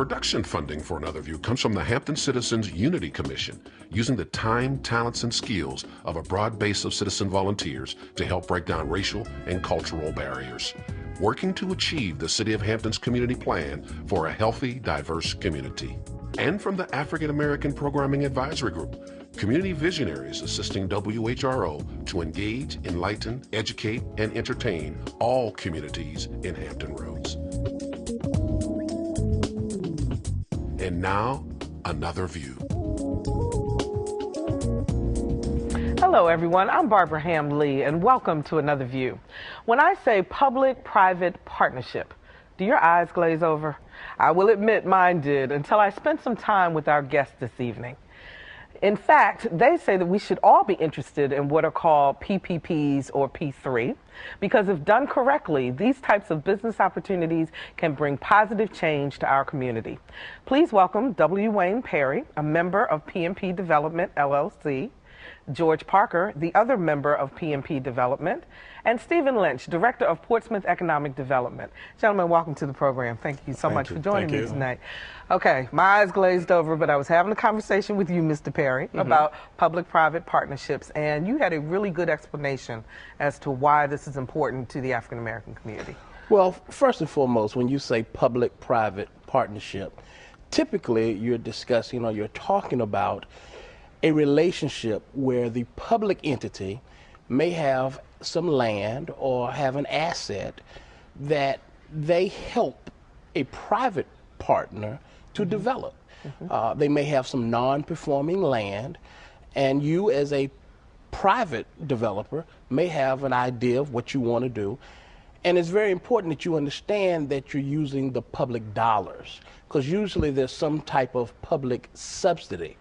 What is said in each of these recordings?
Production funding for Another View comes from the Hampton Citizens Unity Commission, using the time, talents, and skills of a broad base of citizen volunteers to help break down racial and cultural barriers, working to achieve the City of Hampton's community plan for a healthy, diverse community. And from the African American Programming Advisory Group, community visionaries assisting WHRO to engage, enlighten, educate, and entertain all communities in Hampton Roads. And now, Another View. Hello, everyone. I'm Barbara Ham Lee, and welcome to Another View. When I say public-private partnership, do your eyes glaze over? I will admit mine did until I spent some time with our guest this evening. In fact, they say that we should all be interested in what are called PPPs or P3, because if done correctly, these types of business opportunities can bring positive change to our community. Please welcome W. Wayne Perry, a member of P&P Development, LLC, George Parker, the other member of P&P Development, and Steven Lynch, Director of Portsmouth Economic Development. Gentlemen, welcome to the program. Thank you so much for joining me tonight. Okay, my eyes glazed over, but I was having a conversation with you, Mr. Perry, about public-private partnerships, and you had a really good explanation as to why this is important to the African American community. Well, first and foremost, when you say public-private partnership, typically you're discussing or you're talking about a relationship where the public entity may have some land or have an asset that they help a private partner to develop. They may have some non-performing land, and you as a private developer may have an idea of what you want to do. And it's very important that you understand that you're using the public dollars, because usually there's some type of public subsidy.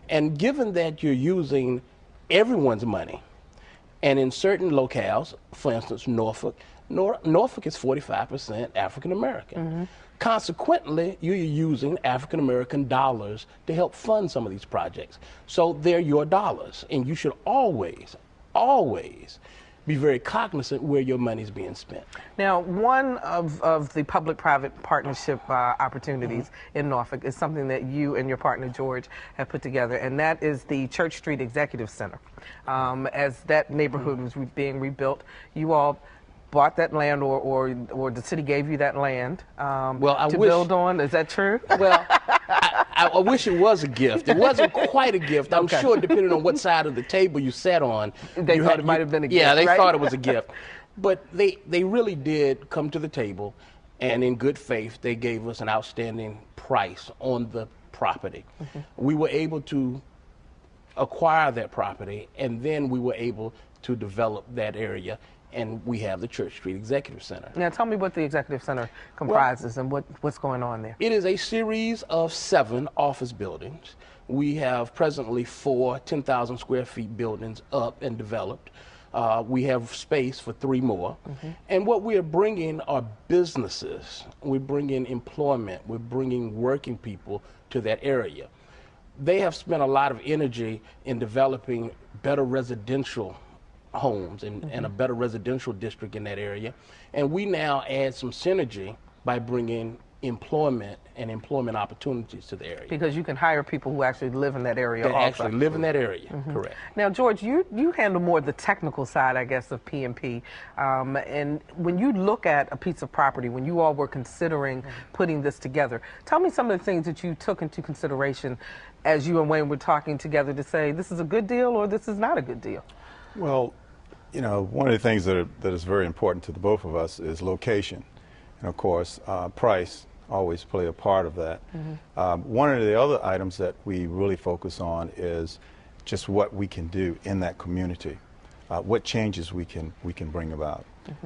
And given that you're using everyone's money, and in certain locales, for instance, Norfolk is 45% African American. Consequently, you're using African American dollars to help fund some of these projects. So they're your dollars, and you should always, always be very cognizant where your money is being spent. Now, one of the public-private partnership opportunities in Norfolk is something that you and your partner George have put together, and that is the Church Street Executive Center. As that neighborhood was being rebuilt, you all bought that land, or the city gave you that land to build on. Is that true? Well, I wish it was a gift. It wasn't quite a gift. I'm sure, depending on what side of the table you sat on. They thought it might have been a gift, Yeah, they right? thought it was a gift. But they really did come to the table, and in good faith, they gave us an outstanding price on the property. We were able to acquire that property, and then we were able to develop that area. And we have the Church Street Executive Center. Now, tell me what the Executive Center comprises and what's going on there. It is a series of 7 office buildings. We have presently 4 10,000 square feet buildings up and developed. We have space for 3 more. And what we are bringing are businesses. We're bringing employment. We're bringing working people to that area. They have spent a lot of energy in developing better residential homes and a better residential district in that area. And we now add some synergy by bringing employment and employment opportunities to the area. Because you can hire people who actually live in that area also. Actually live in that area, correct. Now, George, you handle more the technical side, I guess, of P&P. And when you look at a piece of property, when you all were considering putting this together, tell me some of the things that you took into consideration as you and Wayne were talking together to say this is a good deal or this is not a good deal. Well, you know, one of the things that is very important to the both of us is location. And of course, price always play a part of that. One of the other items that we really focus on is just what we can do in that community, what changes we can bring about.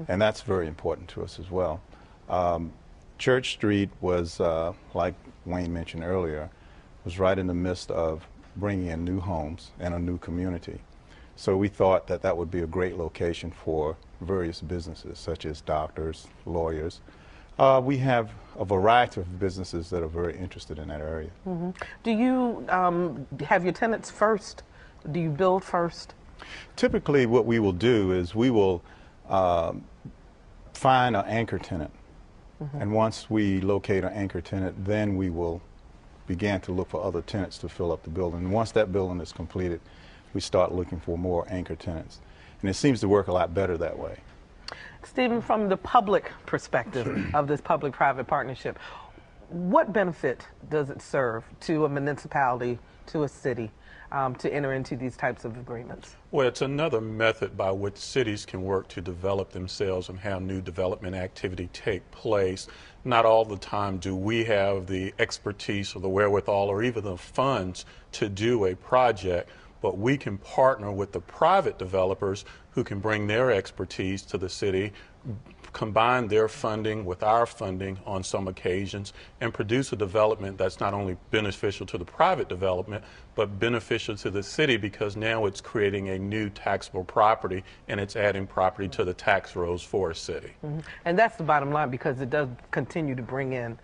And that's very important to us as well. Church Street was, like Wayne mentioned earlier, was right in the midst of bringing in new homes and a new community. So we thought that that would be a great location for various businesses, such as doctors, lawyers. We have a variety of businesses that are very interested in that area. Do you have your tenants first? Do you build first? Typically what we will do is we will find an anchor tenant And once we locate an anchor tenant, then we will begin to look for other tenants to fill up the building. And once that building is completed, we start looking for more anchor tenants. And it seems to work a lot better that way. Stephen, from the public perspective of this public-private partnership, what benefit does it serve to a municipality, to a city, to enter into these types of agreements? Well, it's another method by which cities can work to develop themselves and have new development activity take place. Not all the time do we have the expertise or the wherewithal or even the funds to do a project, but we can partner with the private developers who can bring their expertise to the city, combine their funding with our funding on some occasions, and produce a development that's not only beneficial to the private development, but beneficial to the city, because now it's creating a new taxable property and it's adding property to the tax rolls for a city. And that's the bottom line, because it does continue to bring in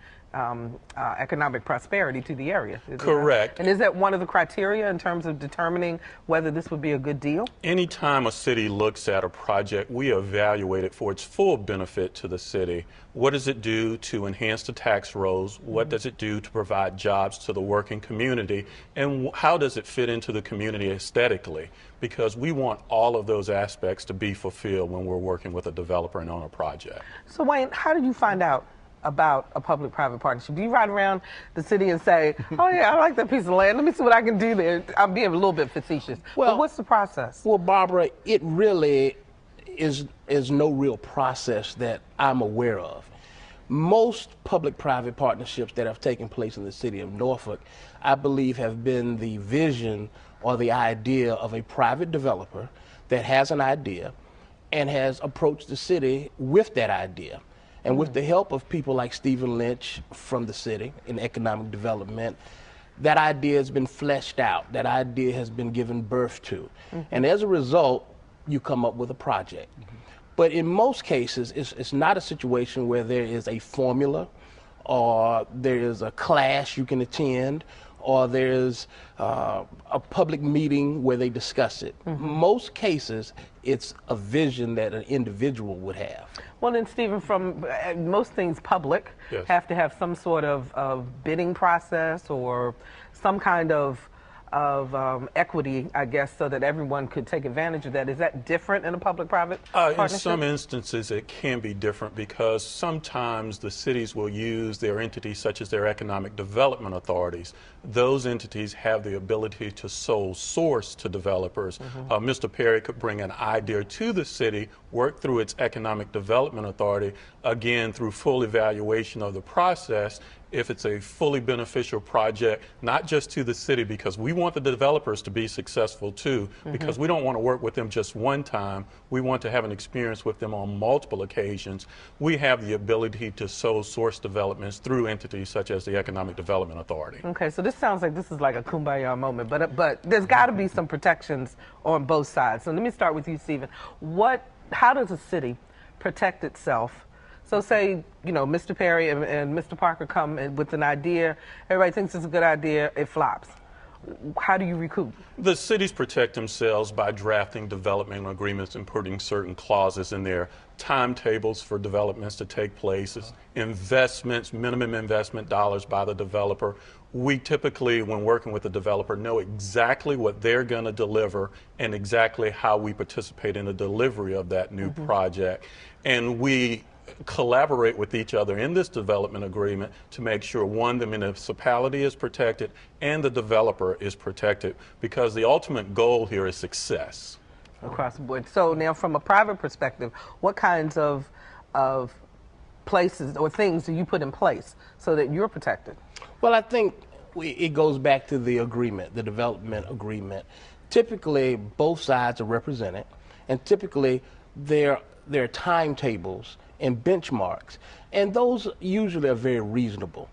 economic prosperity to the area. Correct. And is that one of the criteria in terms of determining whether this would be a good deal? Anytime a city looks at a project, we evaluate it for its full benefit to the city. What does it do to enhance the tax rolls? What does it do to provide jobs to the working community? And how does it fit into the community aesthetically? Because we want all of those aspects to be fulfilled when we're working with a developer and on a project. So Wayne, how did you find out about a public-private partnership? Do you ride around the city and say, oh yeah, I like that piece of land, let me see what I can do there? I'm being a little bit facetious. Well, but what's the process? Well, Barbara, it really is no real process that I'm aware of. Most public-private partnerships that have taken place in the city of Norfolk, I believe, have been the vision or the idea of a private developer that has an idea and has approached the city with that idea. And with the help of people like Steven Lynch from the city in economic development, that idea has been fleshed out. That idea has been given birth to. And as a result, you come up with a project. But in most cases, it's not a situation where there is a formula or there is a class you can attend or there's a public meeting where they discuss it. Most cases, it's a vision that an individual would have. Well, then, Stephen, from most things public have to have some sort of bidding process or some kind of equity, I guess, so that everyone could take advantage of that. Is that different in a public-private partnership? In some instances, it can be different, because sometimes the cities will use their entities, such as their economic development authorities. Those entities have the ability to sole source to developers. Mr. Perry could bring an idea to the city, work through its economic development authority, again, through full evaluation of the process, if it's a fully beneficial project, not just to the city, because we want the developers to be successful too, because we don't want to work with them just one time. We want to have an experience with them on multiple occasions. We have the ability to sole source developments through entities such as the Economic Development Authority. Okay, so this sounds like this is like a kumbaya moment, but there's got to be some protections on both sides. So let me start with you, Stephen. How does a city protect itself? So say, you know, Mr. Perry and Mr. Parker come in with an idea, everybody thinks it's a good idea, it flops. How do you recoup? The cities protect themselves by drafting development agreements and putting certain clauses in there, timetables for developments to take place, investments, minimum investment dollars by the developer. We typically, when working with the developer, know exactly what they're going to deliver and exactly how we participate in the delivery of that new project. And we collaborate with each other in this development agreement to make sure, one, the municipality is protected and the developer is protected, because the ultimate goal here is success. Across the board. So now, from a private perspective, what kinds of places or things do you put in place so that you're protected? Well, I think it goes back to the agreement, the development agreement. Typically, both sides are represented, and typically there are timetables and benchmarks, and those usually are very reasonable.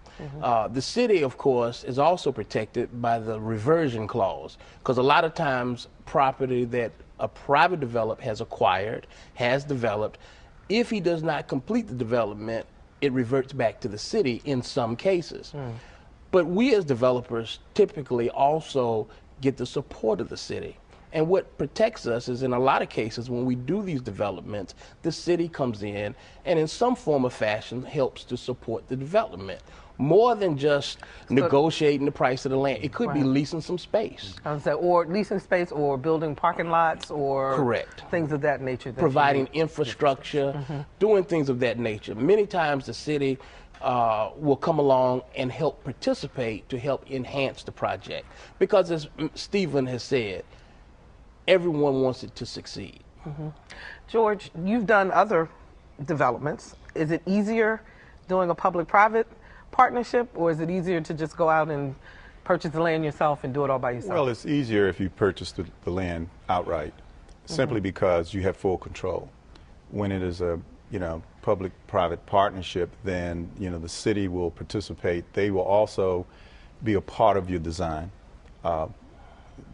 The city, of course, is also protected by the reversion clause, because a lot of times property that a private developer has acquired, has developed, if he does not complete the development, it reverts back to the city in some cases. But we as developers typically also get the support of the city. And what protects us is, in a lot of cases, when we do these developments, the city comes in and in some form or fashion helps to support the development. More than just negotiating the price of the land. It could be leasing some space. I would say, or leasing space, or building parking lots, or correct, things of that nature. That providing infrastructure, doing things of that nature. Many times the city will come along and help participate to help enhance the project. Because as Steven has said, everyone wants it to succeed. George, you've done other developments. Is it easier doing a public-private partnership, or is it easier to just go out and purchase the land yourself and do it all by yourself? Well, it's easier if you purchase the land outright, simply because you have full control. When it is a public-private partnership, then the city will participate. They will also be a part of your design. The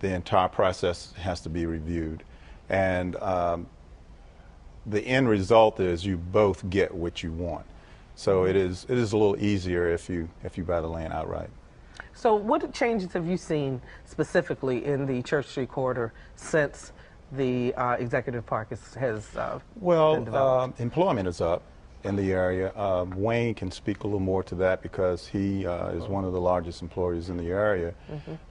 entire process has to be reviewed, and the end result is you both get what you want. So it is a little easier if you buy the land outright. So what changes have you seen specifically in the Church Street corridor since the executive park has been developed? Employment is up in the area. Wayne can speak a little more to that because he is one of the largest employers in the area.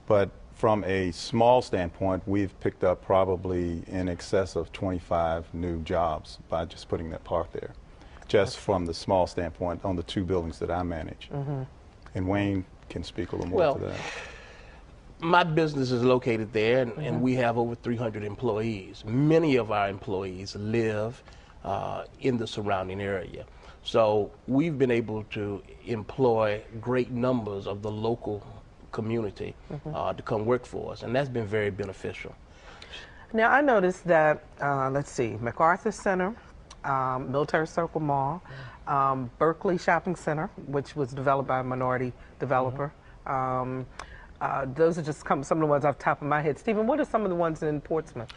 But from a small standpoint, we've picked up probably in excess of 25 new jobs by just putting that park there. Just from the small standpoint on the 2 buildings that I manage. And Wayne can speak a little more to that. My business is located there, and we have over 300 employees. Many of our employees live in the surrounding area. So we've been able to employ great numbers of the local community to come work for us, and that's been very beneficial. Now, I noticed that, let's see, MacArthur Center, Military Circle Mall, Berkeley Shopping Center, which was developed by a minority developer. Those are just some of the ones off the top of my head. Stephen, what are some of the ones in Portsmouth?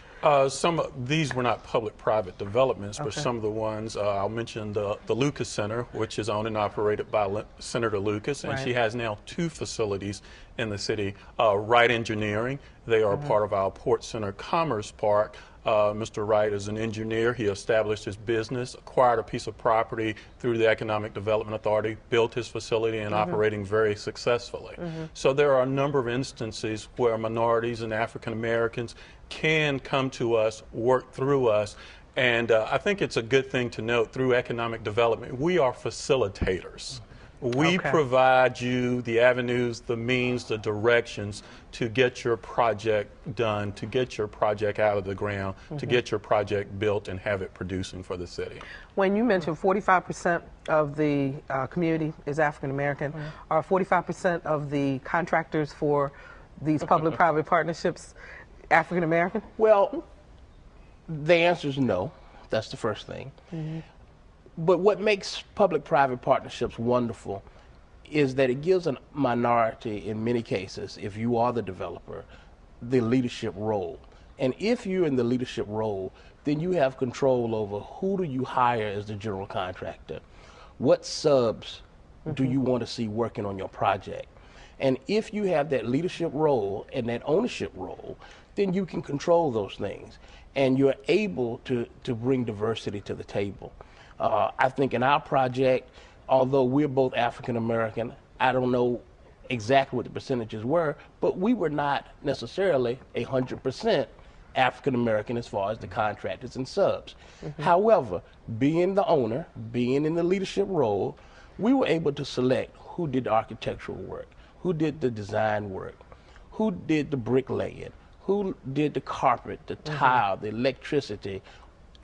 These were not public-private developments, but some of the ones, I'll mention the Lucas Center, which is owned and operated by Senator Lucas, and she has now 2 facilities in the city. Wright Engineering, they are part of our Port Center Commerce Park. Mr. Wright is an engineer. He established his business, acquired a piece of property through the Economic Development Authority, built his facility, and operating very successfully. So there are a number of instances where minorities and African Americans can come to us, work through us, and I think it's a good thing to note through economic development, we are facilitators. We provide you the avenues, the means, the directions to get your project done, to get your project out of the ground, to get your project built and have it producing for the city. When you mentioned 45% of the community is African American, are 45% of the contractors for these public-private partnerships African American? Well, the answer is no. That's the first thing. But what makes public-private partnerships wonderful is that it gives a minority, in many cases, if you are the developer, the leadership role. And if you're in the leadership role, then you have control over who do you hire as the general contractor. What subs do you want to see working on your project? And if you have that leadership role and that ownership role, then you can control those things. And you're able to bring diversity to the table. I think in our project, although we're both African American, I don't know exactly what the percentages were, but we were not necessarily 100% African American as far as the contractors and subs. However, being the owner, being in the leadership role, we were able to select who did the architectural work, who did the design work, who did the bricklaying, who did the carpet, the tile, the electricity,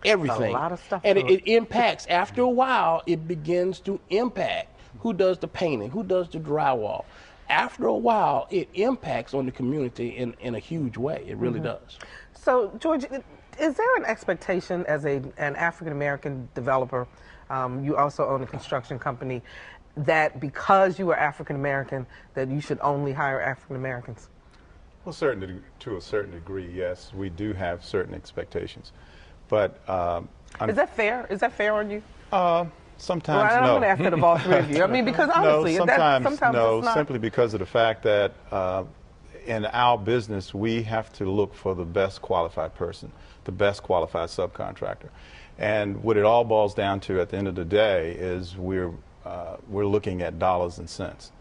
everything. A lot of stuff. And it impacts, after a while, it begins to impact who does the painting, who does the drywall. After a while, it impacts on the community in a huge way. It really does. So, George, is there an expectation as an African-American developer, you also own a construction company, that because you are African-American, that you should only hire African-Americans? Well, certainly, to a certain degree, yes. We do have certain expectations. But is that fair? Is that fair on you? Sometimes well, no. I'm going to ask it of all 3 of you. I mean, because honestly, no, sometimes it's not. simply because of the fact that in our business, we have to look for the best qualified person, the best qualified subcontractor. And what it all boils down to at the end of the day is we're looking at dollars and cents.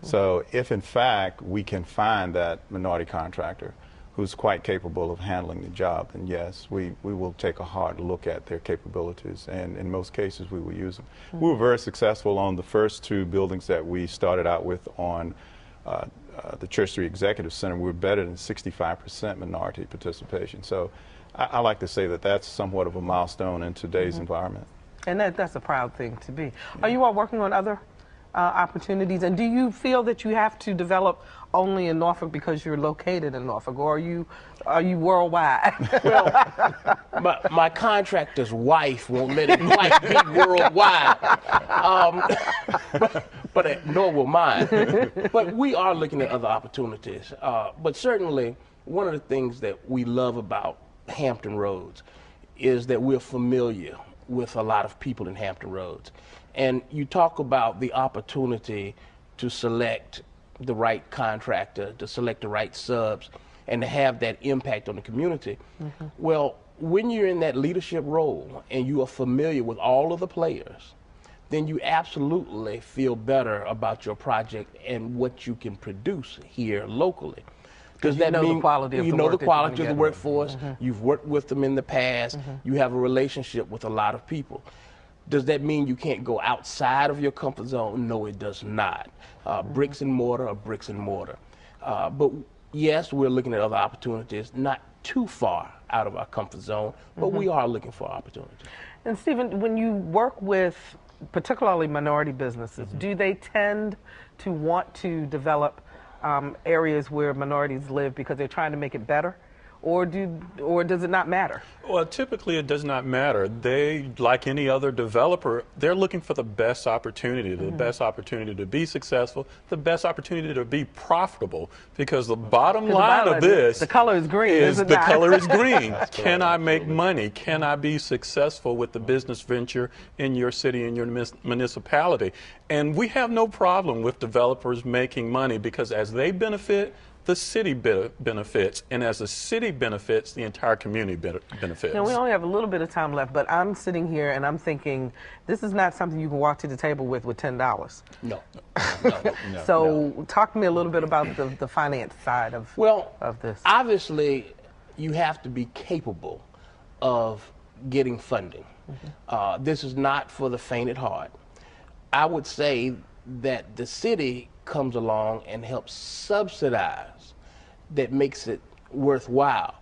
So if in fact we can find that minority contractor who's quite capable of handling the job, then yes, we will take a hard look at their capabilities, and in most cases we will use them. We were very successful on the first 2 buildings that we started out with on the Church Street Executive Center. We were better than 65% minority participation. So I like to say that that's somewhat of a milestone in today's environment. And that's a proud thing to be. Are you all working on other opportunities, and do you feel that you have to develop only in Norfolk because you're located in Norfolk, or are you worldwide? Well, my contractor's wife won't let it quite be worldwide, but nor will mine. But we are looking at other opportunities. But certainly, one of the things that we love about Hampton Roads is that we're familiar with a lot of people in Hampton Roads. And you talk about the opportunity to select the right contractor, to select the right subs, and to have that impact on the community. Well, when you're in that leadership role and you are familiar with all of the players, then you absolutely feel better about your project and what you can produce here locally. Because you know the quality of the work. You know the quality of the workforce. You've worked with them in the past. You have a relationship with a lot of people. Does that mean you can't go outside of your comfort zone? No, it does not. Bricks and mortar are bricks and mortar. But yes, we're looking at other opportunities, not too far out of our comfort zone, but we are looking for opportunities. And Steven, when you work with particularly minority businesses, do they tend to want to develop areas where minorities live because they're trying to make it better? Or does it not matter? Well, typically it does not matter. They, like any other developer, they're looking for the best opportunity, the best opportunity to be successful, the best opportunity to be profitable. Because the bottom line of this, the color is green, is the color is green. Can I make money? Can I be successful with the business venture in your city, in your municipality? And we have no problem with developers making money, because as they benefit, the city benefits, and as the city benefits, the entire community benefits. Now, we only have a little bit of time left, but I'm sitting here and I'm thinking, this is not something you can walk to the table with $10. No. So talk to me a little bit about the finance side of this. Obviously, you have to be capable of getting funding. This is not for the faint at heart. I would say that the city comes along and helps subsidize, that makes it worthwhile.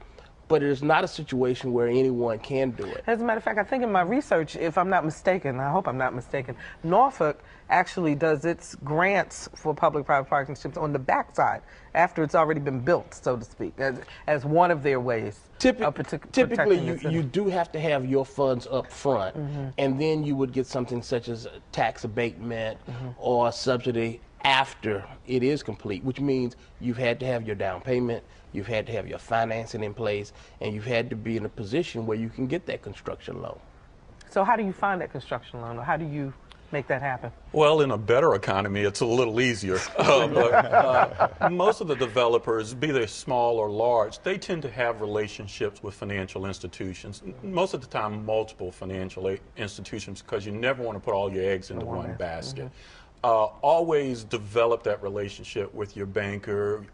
But it is not a situation where anyone can do it. As a matter of fact, I think in my research, if I'm not mistaken, I hope I'm not mistaken, Norfolk actually does its grants for public-private partnerships on the backside, after it's already been built, so to speak, as one of their ways. Typically, you do have to have your funds up front, and then you would get something such as tax abatement or subsidy after it is complete, which means you've had to have your down payment, you've had to have your financing in place, and you've had to be in a position where you can get that construction loan. So how do you find that construction loan, or how do you make that happen? Well, in a better economy, it's a little easier. But most of the developers, be they small or large, they tend to have relationships with financial institutions. Most of the time, multiple financial institutions, because you never want to put all your eggs into one basket. Always develop that relationship with your banker,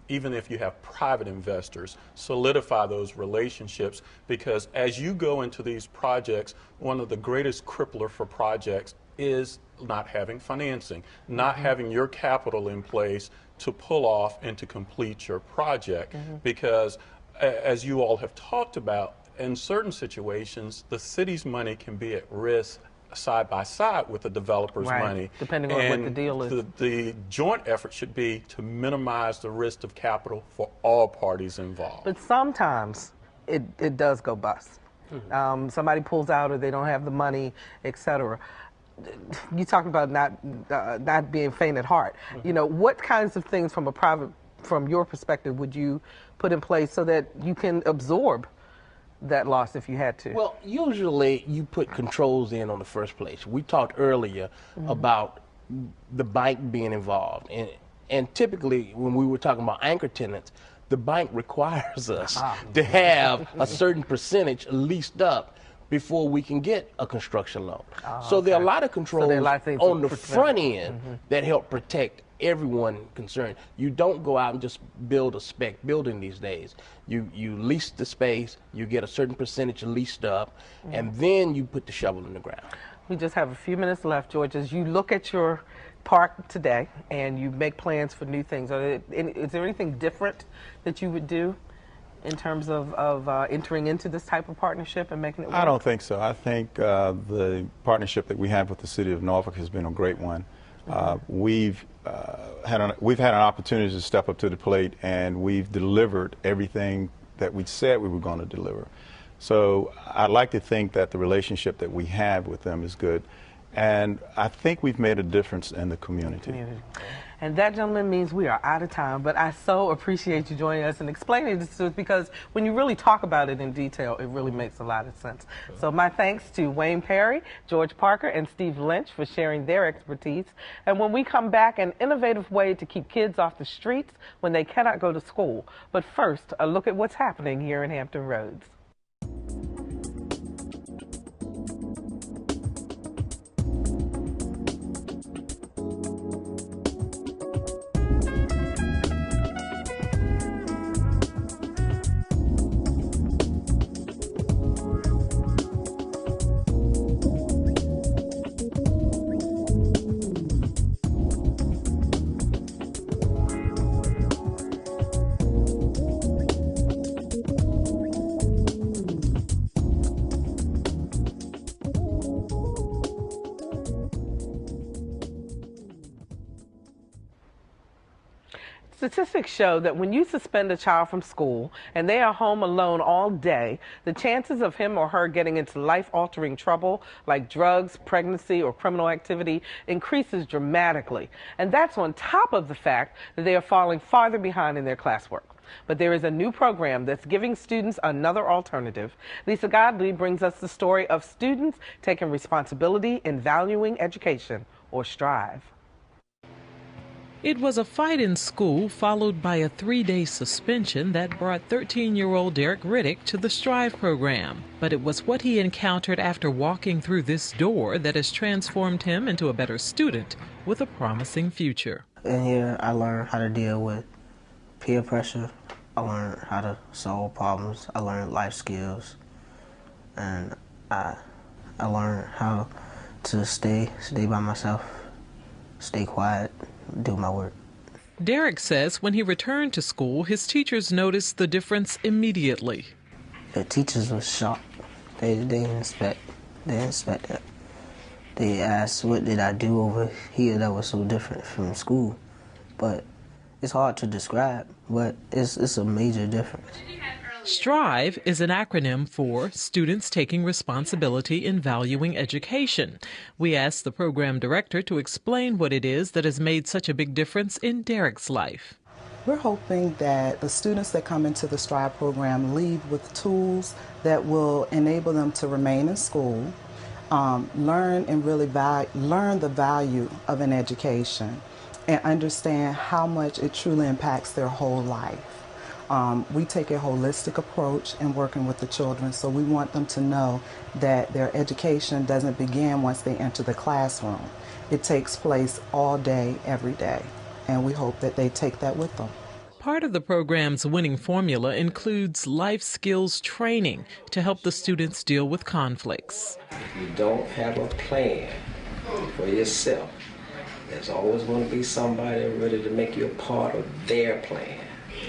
even if you have private investors. Solidify those relationships, because as you go into these projects, one of the greatest crippler for projects is not having financing, not having your capital in place to pull off and to complete your project. Because as you all have talked about, in certain situations, the city's money can be at risk side by side with the developer's money. Depending on what the deal is. The joint effort should be to minimize the risk of capital for all parties involved. But sometimes it does go bust. Somebody pulls out, or they don't have the money, etc. You talk about not being faint at heart. You know, what kinds of things from your perspective, would you put in place so that you can absorb that loss if you had to? Well, usually you put controls in on the first place. We talked earlier about the bank being involved, And typically, when we were talking about anchor tenants, the bank requires us to have a certain percentage leased up before we can get a construction loan. So there are a lot of controls on the front end that help protect everyone concerned. You don't go out and just build a spec building these days. You lease the space, you get a certain percentage leased up, and then you put the shovel in the ground. We just have a few minutes left, George. As you look at your park today and you make plans for new things, is there anything different that you would do in terms of entering into this type of partnership and making it work? I don't think so. I think the partnership that we have with the City of Norfolk has been a great one. We've had an opportunity to step up to the plate, and we've delivered everything that we said we were going to deliver. So I'd like to think that the relationship that we have with them is good, and I think we've made a difference in the community. And that, gentleman, means we are out of time, but I so appreciate you joining us and explaining this to us, because when you really talk about it in detail, it really makes a lot of sense. So my thanks to Wayne Perry, George Parker, and Steve Lynch for sharing their expertise. And when we come back, an innovative way to keep kids off the streets when they cannot go to school. But first, a look at what's happening here in Hampton Roads. Statistics show that when you suspend a child from school and they are home alone all day, the chances of him or her getting into life-altering trouble like drugs, pregnancy, or criminal activity increases dramatically. And that's on top of the fact that they are falling farther behind in their classwork. But there is a new program that's giving students another alternative. Lisa Godley brings us the story of students taking responsibility in valuing education, or STRIVE. It was a fight in school followed by a 3-day suspension that brought 13-year-old Derek Riddick to the STRIVE program. But it was what he encountered after walking through this door that has transformed him into a better student with a promising future. In here, I learned how to deal with peer pressure. I learned how to solve problems. I learned life skills. And I learned how to stay by myself, stay quiet, do my work. Derek says when he returned to school, his teachers noticed the difference immediately. The teachers were shocked. They didn't expect that. They asked, what did I do over here that was so different from school? But it's hard to describe, but it's a major difference. STRIVE is an acronym for Students Taking Responsibility in Valuing Education. We asked the program director to explain what it is that has made such a big difference in Derek's life. We're hoping that the students that come into the STRIVE program leave with tools that will enable them to remain in school, learn and really learn the value of an education, and understand how much it truly impacts their whole life. We take a holistic approach in working with the children, so we want them to know that their education doesn't begin once they enter the classroom. It takes place all day, every day, and we hope that they take that with them. Part of the program's winning formula includes life skills training to help the students deal with conflicts. If you don't have a plan for yourself, there's always going to be somebody ready to make you a part of their plan.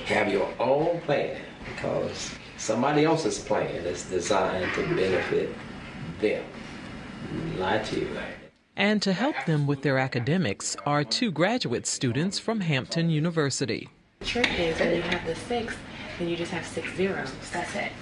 Have your own plan, because somebody else's plan is designed to benefit them, not you. And to help them with their academics are 2 graduate students from Hampton University. The trick is when you have the 6, then you just have 6 zeros. That's it.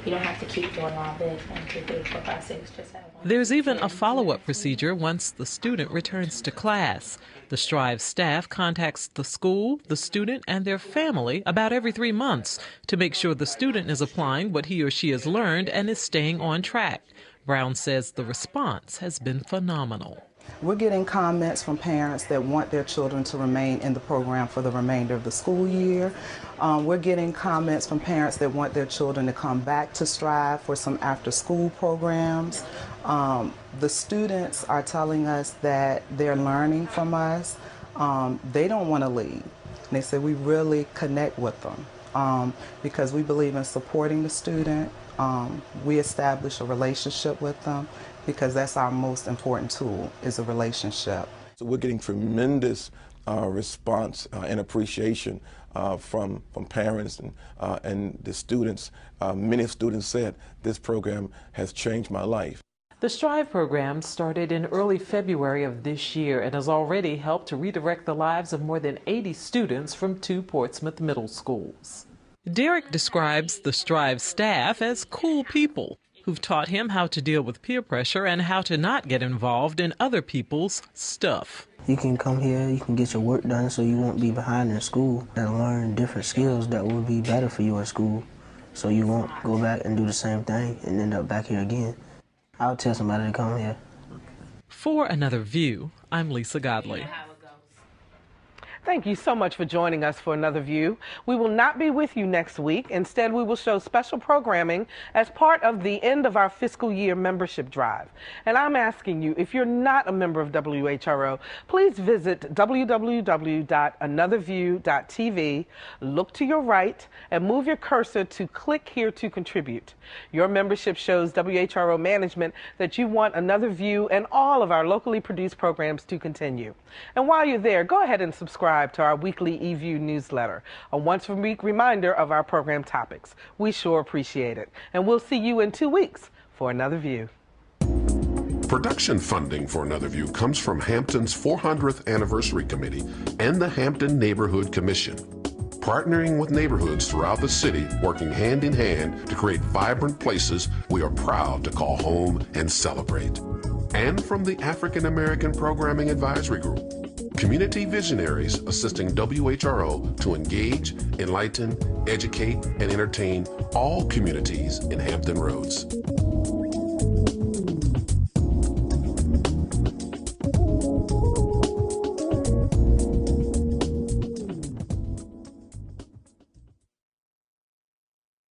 You don't have to keep doing all this 1, 2, 3, 4, 5, 6. Just have 1. There's even a follow-up procedure once the student returns to class. The STRIVE staff contacts the school, the student, and their family about every 3 months to make sure the student is applying what he or she has learned and is staying on track. Brown says the response has been phenomenal. We're getting comments from parents that want their children to remain in the program for the remainder of the school year. We're getting comments from parents that want their children to come back to Strive for some after-school programs. The students are telling us that they're learning from us. They don't want to leave. They say we really connect with them because we believe in supporting the student. We establish a relationship with them because that's our most important tool, is a relationship. So we're getting tremendous response and appreciation from parents and the students. Many students said this program has changed my life. The Strive program started in early February of this year and has already helped to redirect the lives of more than 80 students from 2 Portsmouth middle schools. Derek describes the Strive staff as cool people who've taught him how to deal with peer pressure and how to not get involved in other people's stuff. You can come here, you can get your work done so you won't be behind in school, and learn different skills that will be better for you in school so you won't go back and do the same thing and end up back here again. I would tell somebody to come here. For Another View, I'm Lisa Godley. Thank you so much for joining us for Another View. We will not be with you next week. Instead, we will show special programming as part of the end of our fiscal year membership drive. And I'm asking you, if you're not a member of WHRO, please visit www.anotherview.tv, look to your right, and move your cursor to click here to contribute. Your membership shows WHRO management that you want Another View and all of our locally produced programs to continue. And while you're there, go ahead and subscribe to our weekly eView newsletter, a once-a-week reminder of our program topics. We sure appreciate it. And we'll see you in 2 weeks for Another View. Production funding for Another View comes from Hampton's 400th Anniversary Committee and the Hampton Neighborhood Commission, partnering with neighborhoods throughout the city, working hand in hand to create vibrant places we are proud to call home and celebrate. And from the African American Programming Advisory Group, community visionaries assisting WHRO to engage, enlighten, educate, and entertain all communities in Hampton Roads.